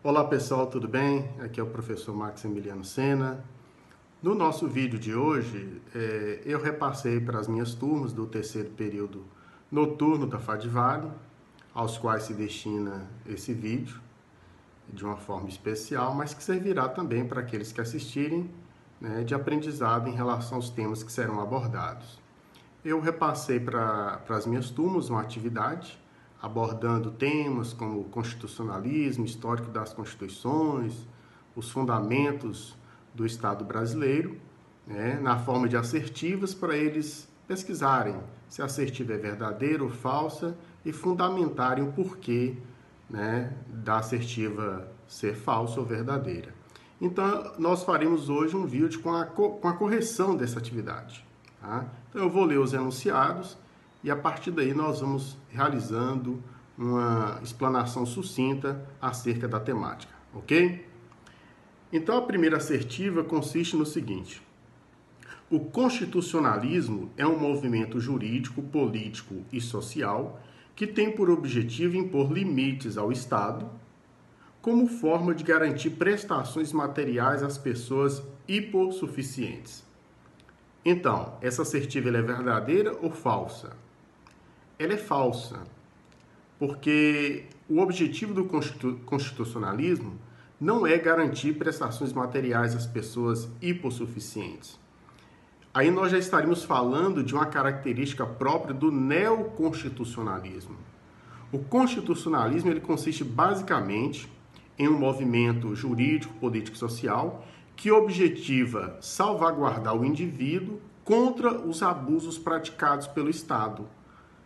Olá pessoal, tudo bem? Aqui é o professor Maximiliano Sena. No nosso vídeo de hoje, eu repassei para as minhas turmas do terceiro período noturno da FAD-Vale, aos quais se destina esse vídeo de uma forma especial, mas que servirá também para aqueles que assistirem, né, de aprendizado em relação aos temas que serão abordados. Eu repassei para as minhas turmas uma atividade abordando temas como constitucionalismo, histórico das constituições, os fundamentos do Estado brasileiro, né, na forma de assertivas para eles pesquisarem se a assertiva é verdadeira ou falsa e fundamentarem o porquê, né, da assertiva ser falsa ou verdadeira. Então, nós faremos hoje um vídeo com a correção dessa atividade. Tá? Então, eu vou ler os enunciados e a partir daí nós vamos realizando uma explanação sucinta acerca da temática, ok? Então, a primeira assertiva consiste no seguinte: o constitucionalismo é um movimento jurídico, político e social que tem por objetivo impor limites ao Estado como forma de garantir prestações materiais às pessoas hipossuficientes. Então, essa assertiva ela é verdadeira ou falsa? Ela é falsa, porque o objetivo do constitucionalismo não é garantir prestações materiais às pessoas hipossuficientes. Aí nós já estaríamos falando de uma característica própria do neoconstitucionalismo. O constitucionalismo ele consiste basicamente em um movimento jurídico, político e social que objetiva salvaguardar o indivíduo contra os abusos praticados pelo Estado.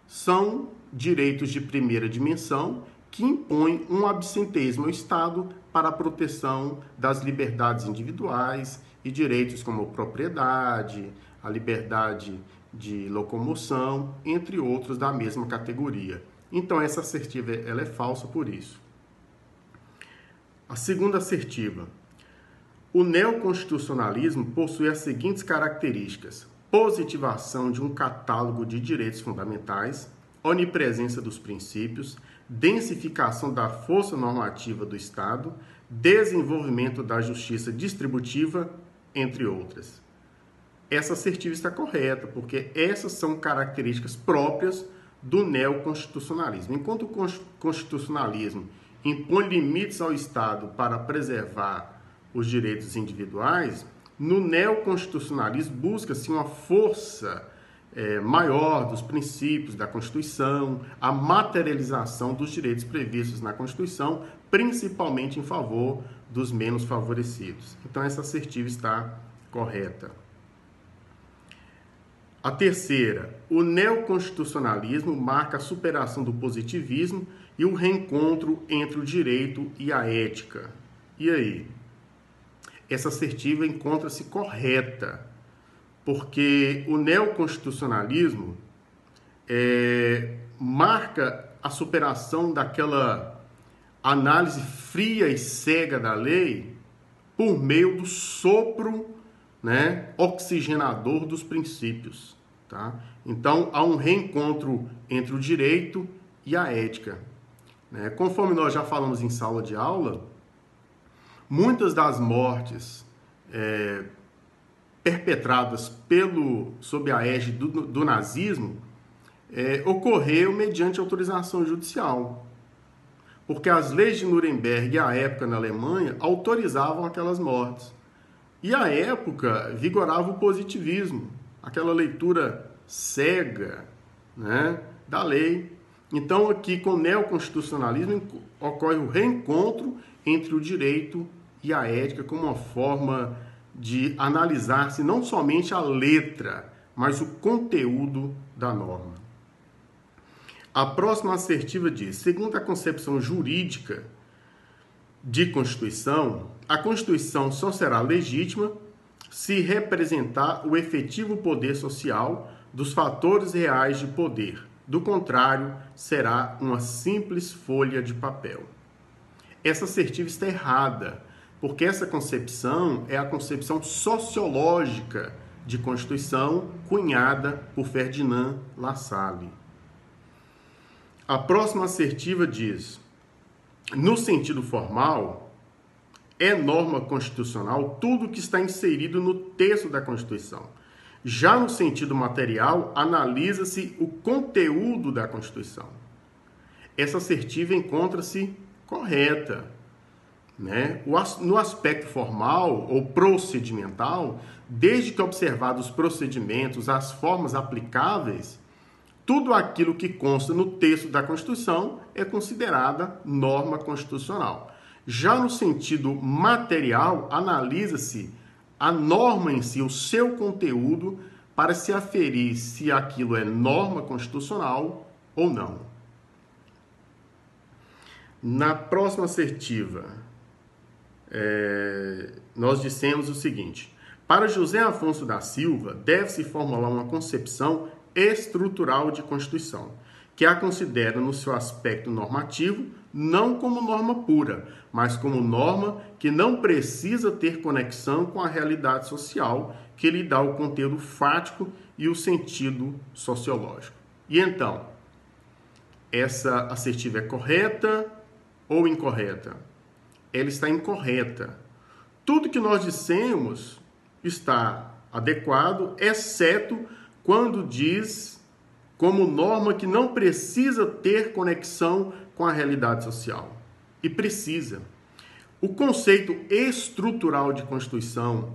São direitos de primeira dimensão que impõem um absenteísmo ao Estado para a proteção das liberdades individuais e direitos como a propriedade, a liberdade de locomoção, entre outros da mesma categoria. Então, essa assertiva ela é falsa por isso. A segunda assertiva: o neoconstitucionalismo possui as seguintes características: positivação de um catálogo de direitos fundamentais, onipresença dos princípios, densificação da força normativa do Estado, desenvolvimento da justiça distributiva, entre outras. Essa assertiva está correta, porque essas são características próprias do neoconstitucionalismo. Enquanto o constitucionalismo impõe limites ao Estado para preservar os direitos individuais, no neoconstitucionalismo busca-se uma força maior dos princípios da Constituição, a materialização dos direitos previstos na Constituição, principalmente em favor dos menos favorecidos. Então, essa assertiva está correta. A terceira: o neoconstitucionalismo marca a superação do positivismo e o reencontro entre o direito e a ética. E aí? Essa assertiva encontra-se correta, porque o neoconstitucionalismo marca a superação daquela análise fria e cega da lei por meio do sopro, né, oxigenador dos princípios. Tá? Então, há um reencontro entre o direito e a ética. Né? Conforme nós já falamos em sala de aula, muitas das mortes perpetradas sob a égide do nazismo ocorreu mediante autorização judicial. Porque as leis de Nuremberg, à época na Alemanha, autorizavam aquelas mortes. E à época vigorava o positivismo, aquela leitura cega, né, da lei. Então aqui com o neoconstitucionalismo ocorre o reencontro entre o direito e a ética como uma forma de analisar-se não somente a letra, mas o conteúdo da norma. A próxima assertiva diz: segundo a concepção jurídica de Constituição, a Constituição só será legítima se representar o efetivo poder social dos fatores reais de poder. Do contrário, será uma simples folha de papel. Essa assertiva está errada, porque essa concepção é a concepção sociológica de Constituição cunhada por Ferdinand Lassalle. A próxima assertiva diz: no sentido formal, é norma constitucional tudo que está inserido no texto da Constituição. Já no sentido material, analisa-se o conteúdo da Constituição. Essa assertiva encontra-se correta, né? No aspecto formal ou procedimental, desde que observados os procedimentos, as formas aplicáveis, tudo aquilo que consta no texto da Constituição é considerada norma constitucional. Já no sentido material, analisa-se a norma em si, o seu conteúdo, para se aferir se aquilo é norma constitucional ou não. Na próxima assertiva, nós dissemos o seguinte: para José Afonso da Silva, deve-se formular uma concepção estrutural de Constituição, que a considera no seu aspecto normativo, não como norma pura, mas como norma que não precisa ter conexão com a realidade social, que lhe dá o conteúdo fático e o sentido sociológico. E então, essa assertiva é correta ou incorreta? Ela está incorreta. Tudo que nós dissemos está adequado, exceto quando diz como norma que não precisa ter conexão com a realidade social. E precisa. O conceito estrutural de Constituição,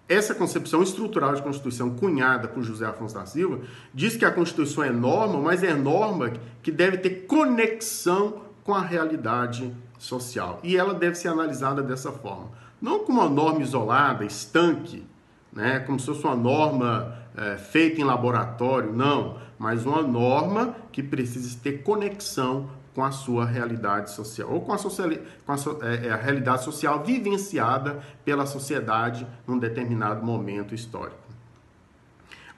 essa concepção estrutural de Constituição cunhada por José Afonso da Silva, diz que a Constituição é norma, mas é norma que deve ter conexão com a realidade social. E ela deve ser analisada dessa forma. Não como uma norma isolada, estanque, né, como se fosse uma norma feita em laboratório, não, mas uma norma que precisa ter conexão com a sua realidade social, ou com a realidade social vivenciada pela sociedade num determinado momento histórico.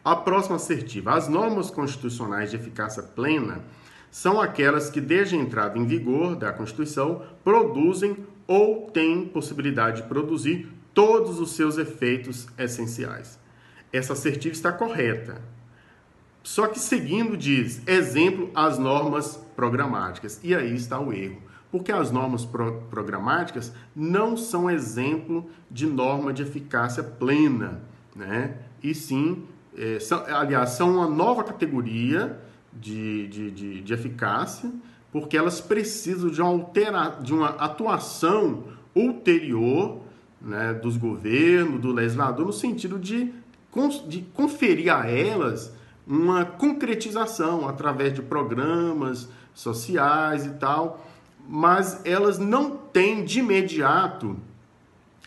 A próxima assertiva: as normas constitucionais de eficácia plena são aquelas que, desde a entrada em vigor da Constituição, produzem ou têm possibilidade de produzir todos os seus efeitos essenciais. Essa assertiva está correta. Só que seguindo diz, exemplo, as normas programáticas. E aí está o erro. Porque as normas programáticas não são exemplo de norma de eficácia plena, né? E sim, são uma nova categoria de eficácia, porque elas precisam de uma atuação ulterior, né, dos governos, do legislador, no sentido de conferir a elas uma concretização através de programas sociais e tal, mas elas não têm de imediato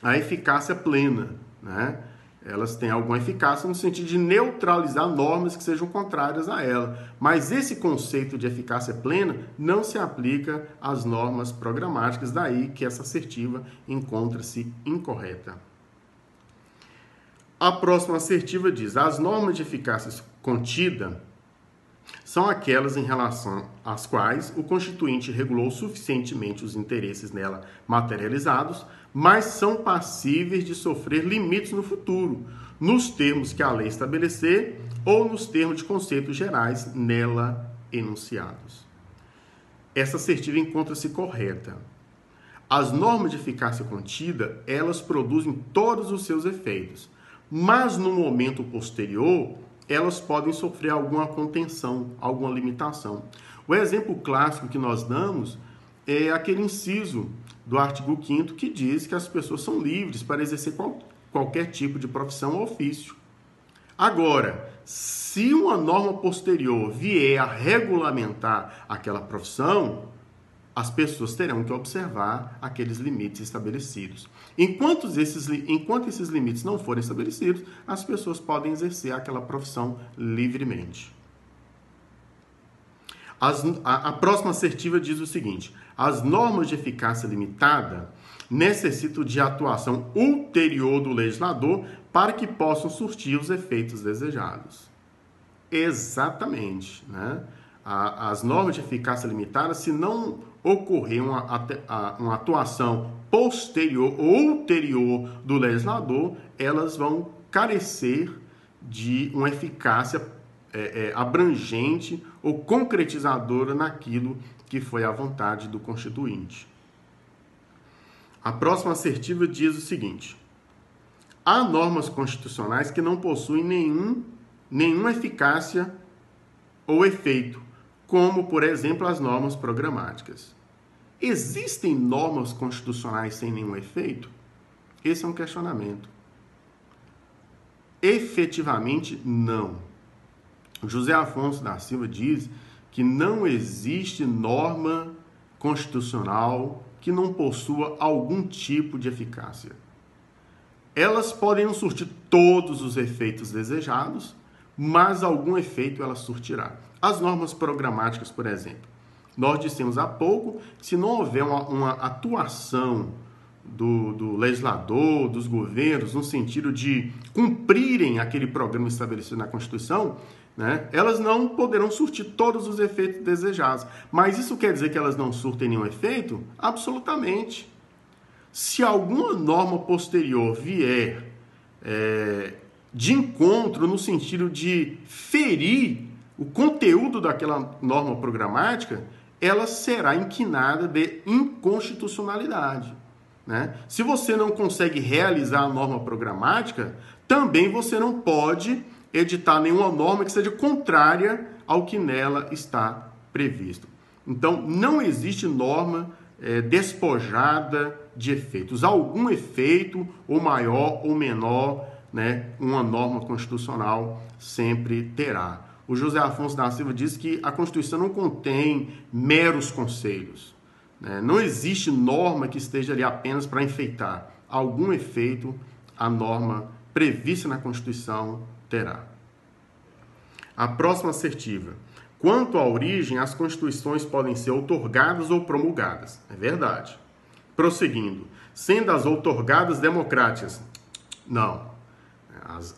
a eficácia plena, né? Elas têm alguma eficácia no sentido de neutralizar normas que sejam contrárias a ela. Mas esse conceito de eficácia plena não se aplica às normas programáticas, daí que essa assertiva encontra-se incorreta. A próxima assertiva diz: as normas de eficácia contida são aquelas em relação às quais o Constituinte regulou suficientemente os interesses nela materializados, mas são passíveis de sofrer limites no futuro, nos termos que a lei estabelecer ou nos termos de conceitos gerais nela enunciados. Essa assertiva encontra-se correta. As normas de eficácia contida, elas produzem todos os seus efeitos, mas no momento posterior, elas podem sofrer alguma contenção, alguma limitação. O exemplo clássico que nós damos é aquele inciso do artigo 5º que diz que as pessoas são livres para exercer qualquer tipo de profissão ou ofício. Agora, se uma norma posterior vier a regulamentar aquela profissão, as pessoas terão que observar aqueles limites estabelecidos. Enquanto esses limites não forem estabelecidos, as pessoas podem exercer aquela profissão livremente. A próxima assertiva diz o seguinte: as normas de eficácia limitada necessitam de atuação ulterior do legislador para que possam surtir os efeitos desejados. Exatamente, né? As normas de eficácia limitada, se não ocorrer uma atuação posterior ou ulterior do legislador, elas vão carecer de uma eficácia abrangente ou concretizadora naquilo que foi a vontade do Constituinte. A próxima assertiva diz o seguinte: há normas constitucionais que não possuem nenhuma eficácia ou efeito, como, por exemplo, as normas programáticas. Existem normas constitucionais sem nenhum efeito? Esse é um questionamento. Efetivamente, não. José Afonso da Silva diz que não existe norma constitucional que não possua algum tipo de eficácia. Elas podem não surtir todos os efeitos desejados, mas algum efeito ela surtirá. As normas programáticas, por exemplo. Nós dissemos há pouco que se não houver uma atuação do legislador, dos governos, no sentido de cumprirem aquele programa estabelecido na Constituição, né, elas não poderão surtir todos os efeitos desejados. Mas isso quer dizer que elas não surtem nenhum efeito? Absolutamente. Se alguma norma posterior vier de encontro no sentido de ferir o conteúdo daquela norma programática, ela será inquinada de inconstitucionalidade. Né? Se você não consegue realizar a norma programática, também você não pode editar nenhuma norma que seja contrária ao que nela está previsto. Então, não existe norma despojada de efeitos. Algum efeito, ou maior ou menor, né, uma norma constitucional sempre terá. O José Afonso da Silva diz que a Constituição não contém meros conselhos. Né? Não existe norma que esteja ali apenas para enfeitar. Algum efeito a norma prevista na Constituição terá. A próxima assertiva. Quanto à origem, as constituições podem ser outorgadas ou promulgadas. É verdade. Prosseguindo. Sendo as outorgadas democráticas? Não.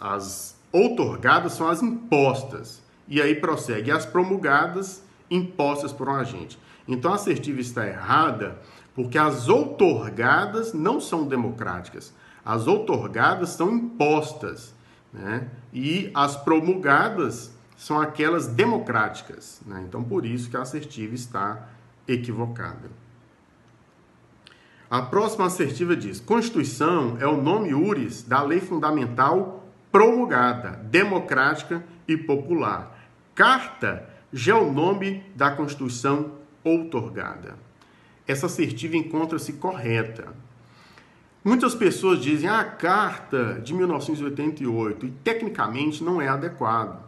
As outorgadas são as impostas. E aí prossegue. As promulgadas, impostas por um agente. Então a assertiva está errada porque as outorgadas não são democráticas. As outorgadas são impostas, né? E as promulgadas são aquelas democráticas, né? Então, por isso que a assertiva está equivocada. A próxima assertiva diz: Constituição é o nome iuris da lei fundamental promulgada, democrática e popular. Carta já é o nome da Constituição outorgada. Essa assertiva encontra-se correta. Muitas pessoas dizem a Carta de 1988 e tecnicamente não é adequado.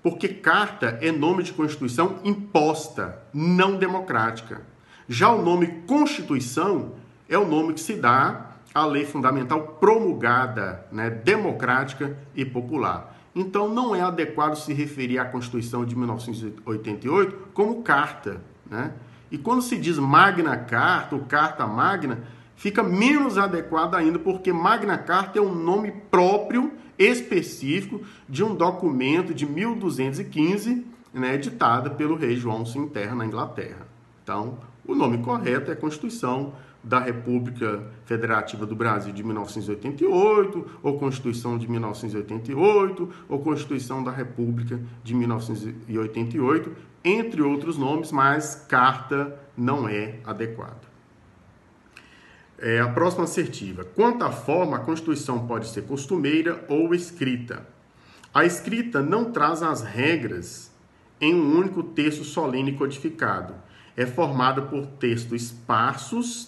Porque carta é nome de Constituição imposta, não democrática. Já o nome Constituição é o nome que se dá à lei fundamental promulgada, né, democrática e popular. Então não é adequado se referir à Constituição de 1988 como carta. Né? E quando se diz Magna Carta ou Carta Magna, fica menos adequado ainda, porque Magna Carta é um nome próprio específico de um documento de 1215, né, editada pelo rei João V na Inglaterra. Então, o nome correto é Constituição da República Federativa do Brasil de 1988, ou Constituição de 1988, ou Constituição da República de 1988, entre outros nomes, mas carta não é adequada. A próxima assertiva. Quanto à forma, a Constituição pode ser costumeira ou escrita. A escrita não traz as regras em um único texto solene codificado. É formada por textos esparsos,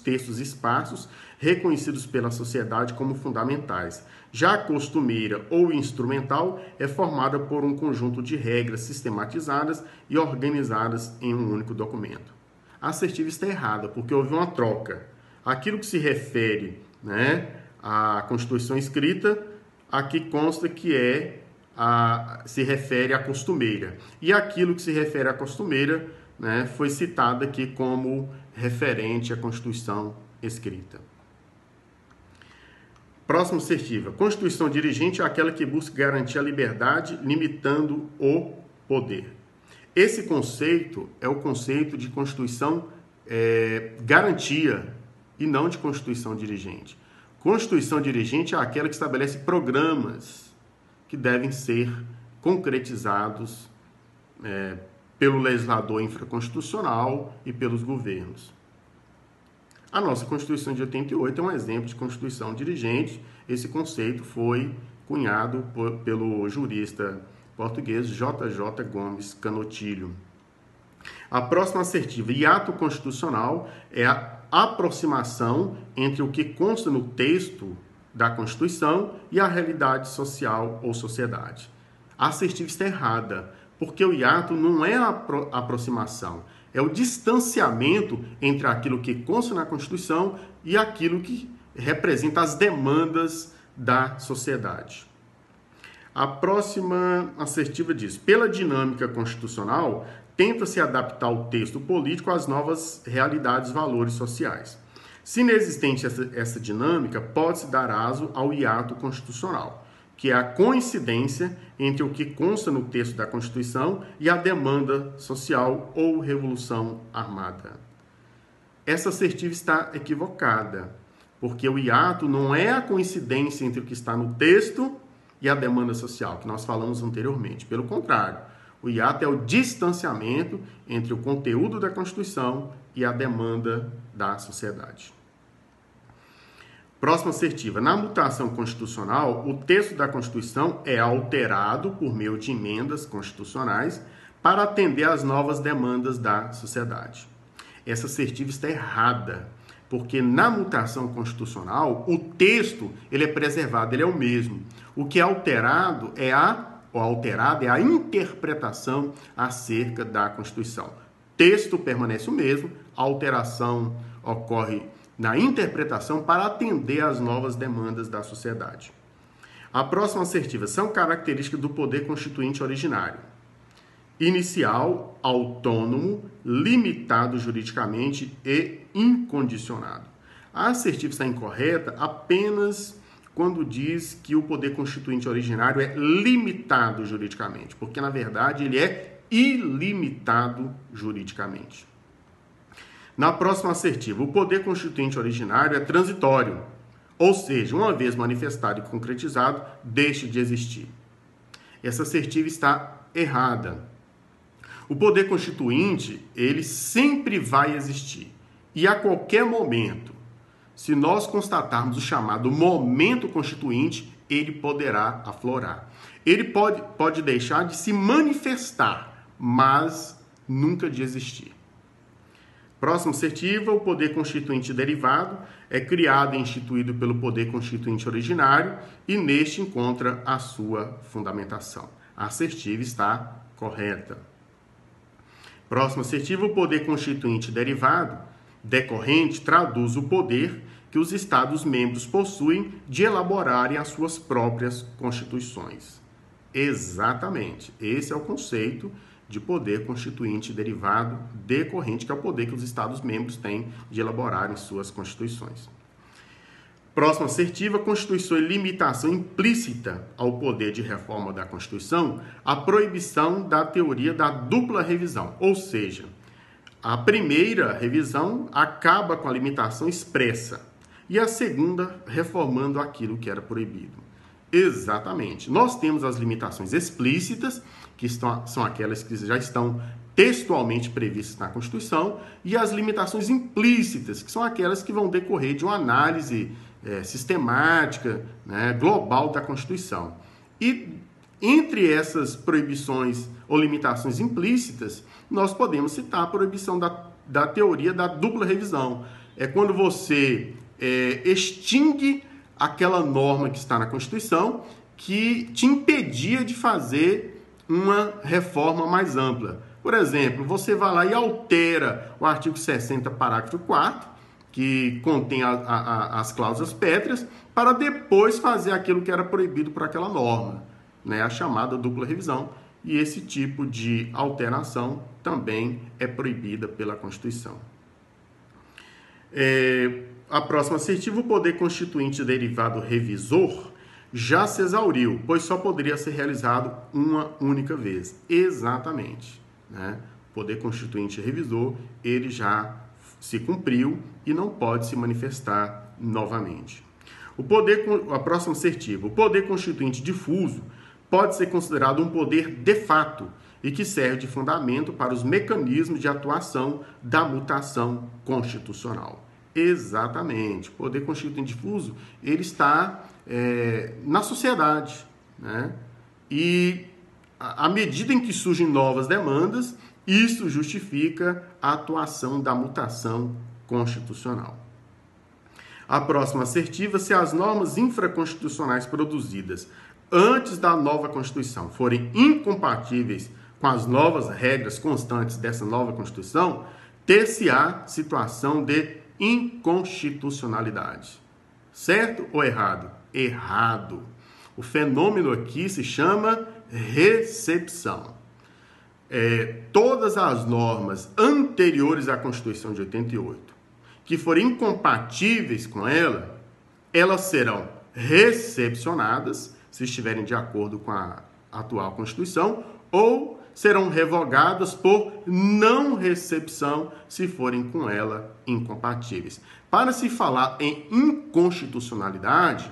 reconhecidos pela sociedade como fundamentais. Já a costumeira ou instrumental é formada por um conjunto de regras sistematizadas e organizadas em um único documento. A assertiva está errada, porque houve uma troca. Aquilo que se refere, né, à Constituição escrita, aqui consta que se refere à costumeira. E aquilo que se refere à costumeira, né, foi citado aqui como referente à Constituição escrita. Próxima assertiva. Constituição dirigente é aquela que busca garantir a liberdade, limitando o poder. Esse conceito é o conceito de Constituição garantia, e não de Constituição dirigente. Constituição dirigente é aquela que estabelece programas que devem ser concretizados pelo legislador infraconstitucional e pelos governos. A nossa Constituição de 88 é um exemplo de Constituição dirigente. Esse conceito foi cunhado pelo jurista português J.J. Gomes Canotilho. A próxima assertiva, hiato constitucional, é a aproximação entre o que consta no texto da Constituição e a realidade social ou sociedade. A assertiva está errada, porque o hiato não é a aproximação, é o distanciamento entre aquilo que consta na Constituição e aquilo que representa as demandas da sociedade. A próxima assertiva diz: pela dinâmica constitucional, tenta-se adaptar o texto político às novas realidades e valores sociais. Se inexistente essa dinâmica, pode-se dar aso ao hiato constitucional, que é a coincidência entre o que consta no texto da Constituição e a demanda social ou revolução armada. Essa assertiva está equivocada, porque o hiato não é a coincidência entre o que está no texto e a demanda social, que nós falamos anteriormente. Pelo contrário, o hiato é o distanciamento entre o conteúdo da Constituição e a demanda da sociedade. Próxima assertiva. Na mutação constitucional, o texto da Constituição é alterado por meio de emendas constitucionais para atender às novas demandas da sociedade. Essa assertiva está errada, porque na mutação constitucional, o texto ele é preservado, ele é o mesmo. O que é alterado é a interpretação acerca da Constituição. O texto permanece o mesmo, a alteração ocorre na interpretação para atender às novas demandas da sociedade. A próxima assertiva são características do poder constituinte originário. Inicial, autônomo, limitado juridicamente e incondicionado. A assertiva está incorreta apenas quando diz que o poder constituinte originário é limitado juridicamente, porque, na verdade, ele é ilimitado juridicamente. Na próxima assertiva, o poder constituinte originário é transitório, ou seja, uma vez manifestado e concretizado, deixa de existir. Essa assertiva está errada. O poder constituinte, ele sempre vai existir. E a qualquer momento, se nós constatarmos o chamado momento constituinte, ele poderá aflorar. Ele pode deixar de se manifestar, mas nunca de existir. Próxima assertiva, o poder constituinte derivado é criado e instituído pelo poder constituinte originário e neste encontra a sua fundamentação. A assertiva está correta. Próxima assertiva, o poder constituinte derivado, decorrente, traduz o poder que os Estados-membros possuem de elaborarem as suas próprias constituições. Exatamente, esse é o conceito de poder constituinte derivado decorrente, que é o poder que os Estados-membros têm de elaborarem suas constituições. Próxima assertiva, constituição e limitação implícita ao poder de reforma da Constituição, a proibição da teoria da dupla revisão, ou seja, a primeira revisão acaba com a limitação expressa e a segunda reformando aquilo que era proibido. Exatamente. Nós temos as limitações explícitas, que são aquelas que já estão textualmente previstas na Constituição, e as limitações implícitas, que são aquelas que vão decorrer de uma análise sistemática, global da Constituição. E entre essas proibições ou limitações implícitas, nós podemos citar a proibição da teoria da dupla revisão. É quando você extingue aquela norma que está na Constituição que te impedia de fazer uma reforma mais ampla. Por exemplo, você vai lá e altera o artigo 60, parágrafo 4º, que contém as cláusulas pétreas, para depois fazer aquilo que era proibido por aquela norma, a chamada dupla revisão. E esse tipo de alteração também é proibida pela Constituição. A próxima assertiva, o poder constituinte derivado revisor já se exauriu, pois só poderia ser realizado uma única vez. Exatamente. O poder constituinte revisor, ele já se cumpriu e não pode se manifestar novamente. A próxima assertiva, o poder constituinte difuso pode ser considerado um poder de fato e que serve de fundamento para os mecanismos de atuação da mutação constitucional. Exatamente. O poder constituinte difuso, ele está na sociedade, né? E à medida em que surgem novas demandas, isso justifica a atuação da mutação constitucional. A próxima assertiva: se as normas infraconstitucionais produzidas antes da nova Constituição forem incompatíveis com as novas regras constantes dessa nova Constituição, ter-se-á situação de inconstitucionalidade. Certo ou errado? Errado. O fenômeno aqui se chama recepção. Todas as normas anteriores à Constituição de 88 que forem incompatíveis com ela, elas serão recepcionadas, se estiverem de acordo com a atual Constituição, ou serão revogadas por não recepção, se forem com ela incompatíveis. Para se falar em inconstitucionalidade,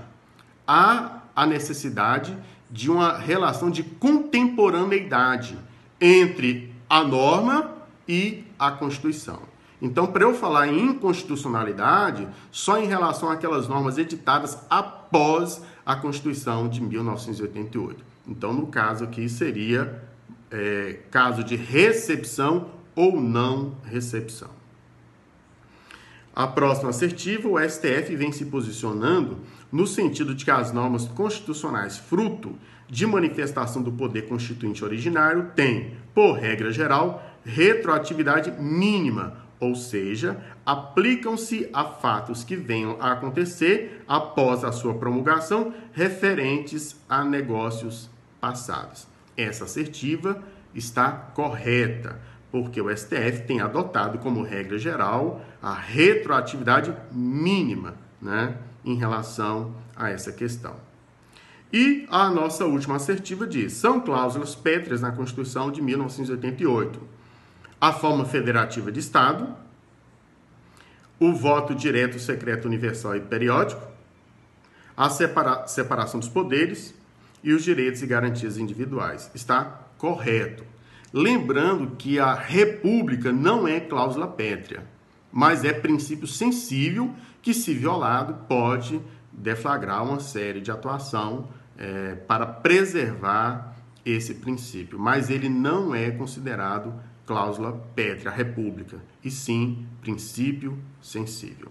há a necessidade de uma relação de contemporaneidade entre a norma e a Constituição. Então, para eu falar em inconstitucionalidade, só em relação àquelas normas editadas após a Constituição de 1988. Então, no caso aqui, seria caso de recepção ou não recepção. A próxima assertiva: o STF vem se posicionando no sentido de que as normas constitucionais fruto de manifestação do poder constituinte originário têm, por regra geral, retroatividade mínima, ou seja, aplicam-se a fatos que venham a acontecer após a sua promulgação, referentes a negócios passados. Essa assertiva está correta, porque o STF tem adotado como regra geral a retroatividade mínima, né, em relação a essa questão. E a nossa última assertiva diz: são cláusulas pétreas na Constituição de 1988. A forma federativa de Estado, o voto direto, secreto, universal e periódico, a separação dos poderes e os direitos e garantias individuais. Está correto. Lembrando que a república não é cláusula pétrea, mas é princípio sensível que, se violado, pode deflagrar uma série de atuação para preservar esse princípio. Mas ele não é considerado cláusula pétrea, república, e sim princípio sensível.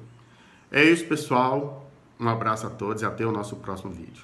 É isso, pessoal. Um abraço a todos e até o nosso próximo vídeo.